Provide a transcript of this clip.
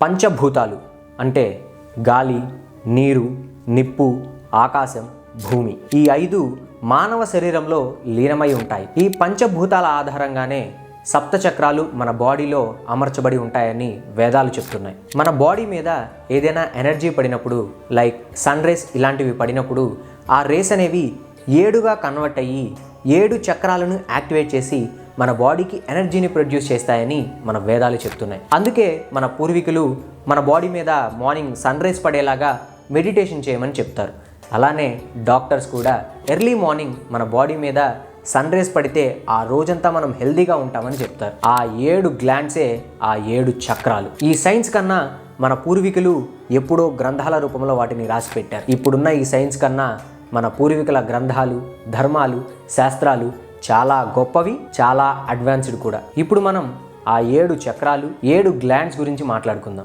పంచభూతాలు అంటే గాలి, నీరు, నిప్పు, ఆకాశం, భూమి. ఈ 5 మానవ శరీరంలో లీనమై ఉంటాయి. ఈ పంచభూతాల ఆధారంగానే సప్తచక్రాలు మన బాడీలో అమర్చబడి ఉంటాయని వేదాలు చెప్తున్నాయి. మన బాడీ మీద ఏదైనా ఎనర్జీ పడినప్పుడు, లైక్ సన్ రేస్ ఇలాంటివి పడినప్పుడు, ఆ రేస్ అనేవి 7గా కన్వర్ట్ అయ్యి 7 చక్రాలను యాక్టివేట్ చేసి మన బాడీకి ఎనర్జీని ప్రొడ్యూస్ చేస్తాయని మన వేదాలు చెప్తున్నాయి. అందుకే మన పూర్వీకులు మన బాడీ మీద మార్నింగ్ సన్ రైజ్ పడేలాగా మెడిటేషన్ చేయమని చెప్తారు. అలానే డాక్టర్స్ కూడా ఎర్లీ మార్నింగ్ మన బాడీ మీద సన్ రైజ్ పడితే ఆ రోజంతా మనం హెల్దీగా ఉంటామని చెప్తారు. ఆ 7 గ్లాండ్సే ఆ 7 చక్రాలు. ఈ సైన్స్ కన్నా మన పూర్వీకులు ఎప్పుడో గ్రంథాల రూపంలో వాటిని రాసి పెట్టారు. ఇప్పుడున్న ఈ సైన్స్ కన్నా మన పూర్వీకుల గ్రంథాలు, ధర్మాలు, శాస్త్రాలు చాలా గొప్పవి, చాలా అడ్వాన్స్డ్ కూడా. ఇప్పుడు మనం ఆ 7 చక్రాలు, 7 గ్లాండ్స్ గురించి మాట్లాడుకుందాం.